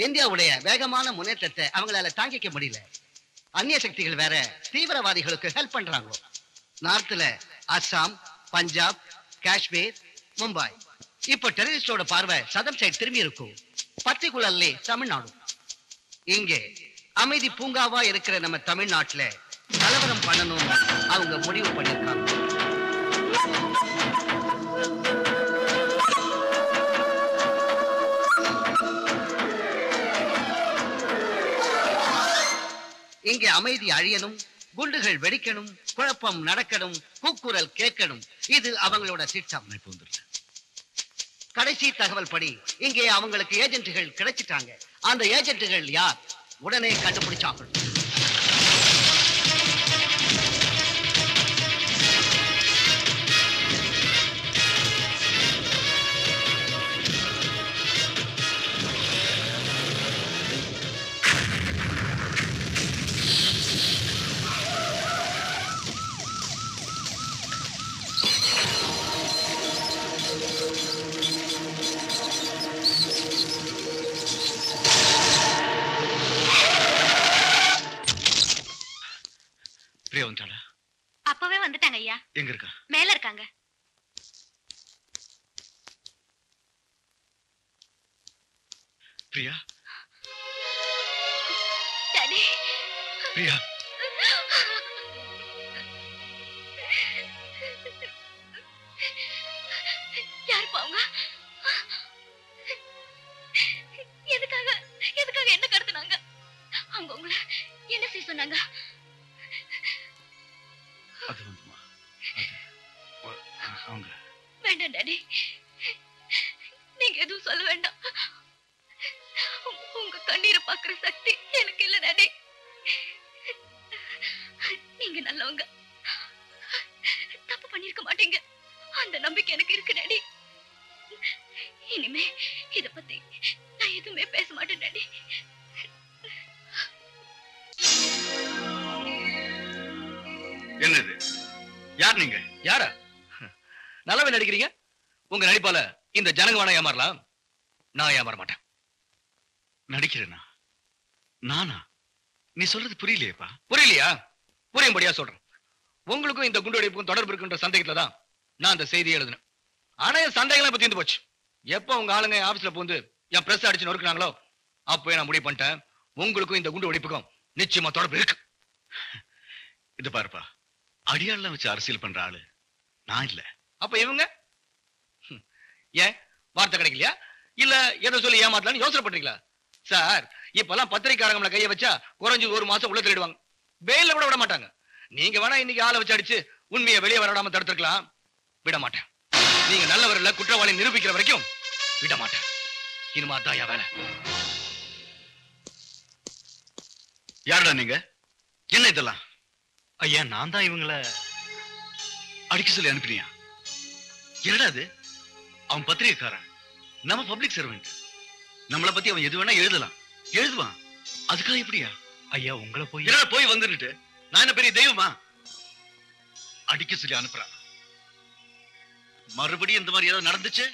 இந்தியாவுடைய வேகமான முன்னேற்றத்தை அவங்களால தாங்கிக்க முடியல. அந்நிய சக்திகள் வேற தீவிரவாதிகளுக்கு ஹெல்ப் பண்றாங்க. நார்த்ல அஸ்ஸாம், பஞ்சாப், காஷ்மீர், மும்பை. இப்போ டெரரிஸ்டோட பார்வை சதம் சைடு திரும்பி இருக்கும். பர்டிகுலர்லி தமிழ்நாடு. இங்கே அமைதி பூங்காவா இருக்கிற நம்ம தமிழ்நாட்டுல கலவரம் பண்ணணும்னு அவங்க முடிவு பண்ணிருக்காங்க. இங்கே அமைதி அழியணும், குண்டுகள் வெடிக்கணும், குழப்பம் நடக்கணும், கூக்குரல் கேட்கணும். இது அவங்களோட திட்டம். கடைசி தகவல் படி இங்கே அவங்களுக்கு ஏஜென்ட்டுகள் கிடைச்சிட்டாங்க. அந்த ஏஜென்ட்டுகள் யார் உடனே கண்டுபிடிச்சாங்க. அப்பவே வந்துட்டாங்க ஐயா. எங்க இருக்கா? மேல இருக்காங்க. பிரியா, டாடி. பிரியா, யார் பாவங்க? எதுக்காக எதுக்காக என்ன கடத்துனாங்க? அவங்க உங்களை என்ன செய்ய சொன்னாங்க? அது வந்துமா, அவங்க வேண்டாம் டாடி, நீங்க எதுவும் சொல்ல வேண்டாம். உங்க கண்ணீரை பாக்குற சக்தி எனக்கு இல்ல டாடி. நீங்க நல்லவங்க, தப்பு பண்ணிருக்க மாட்டீங்க. அந்த நம்பிக்கை எனக்கு இருக்கு டாடி. இனிமே இத பத்தி நான் எதுவுமே பேச மாட்டேன் டாடி. என்னது? யார் நீங்க? யாரா? நல்லாவே நடிக்கிறீங்க. உங்க நடிப்பால இந்த ஜனங்க வேணா ஏமாறலாம், நான் ஏமாற மாட்டேன். நடிக்கிறேனா? நானா? நீ சொல்றது புரியலையேப்பா. புரியலையா? புரியும்படியா சொல்றேன். உங்களுக்கும் இந்த குண்டு வெடிப்புக்கும் தொடர்பு இருக்குன்ற சந்தேகத்துல தான் நான் அந்த செய்தியை எழுதினேன். ஆனா என் சந்தேகம் இப்ப தீர்ந்து போச்சு. எப்ப உங்க ஆளுங்க ஆபீஸ்ல போந்து என் பிரஸ் அடிச்சு நொறுக்குனாங்களோ அப்பவே நான் முடிவு பண்ணிட்டேன், உங்களுக்கும் இந்த குண்டு வெடிப்புக்கும் நிச்சயமா தொடர்பு இருக்கு. இது பாருப்பா, அடியாளெல்லாம் வச்சு அரசியல் பண்ற ஆளு நான் இல்ல. அப்ப இவங்க ஏன் வார்த்தை கிடைக்கலையா, இல்ல எதை சொல்லி ஏமாத்தலாம்னு யோசனை பண்றீங்களா? சார், இப்பெல்லாம் பத்திரிக்காரங்களை கைய வச்சா குறைஞ்சு ஒரு மாசம் உள்ள திருடுவாங்க, பெயில கூட விட மாட்டாங்க. நீங்க வேணா இன்னைக்கு ஆளை வச்சு அடிச்சு உண்மையை வெளியே வராம தடுத்துருக்கலாம். விட மாட்டேன். நீங்க நல்லவர் இல்ல குற்றவாளி நிரூபிக்கிற வரைக்கும் விட மாட்டேன். இனிமா தாயா வேலை. யாருடா நீங்க? என்ன இதெல்லாம்? ஐயா, நான் தான் இவங்கள அடிக்க சொல்லி அனுப்பினியா? என்னடா அது? அவன் பத்திரிகைக்காரன், நம்ம பப்ளிக் சர்வெண்ட். நம்மளை பத்தி அவன் எது வேணா எழுதுவான். அதுக்காக எப்படியா? ஐயா, உங்களை போய் என்ன போய் வந்துட்டு நான் என்ன பெரிய தெய்வமா? அடிக்க சொல்லி அனுப்புறான். மறுபடியும் இந்த மாதிரி ஏதாவது நடந்துச்சு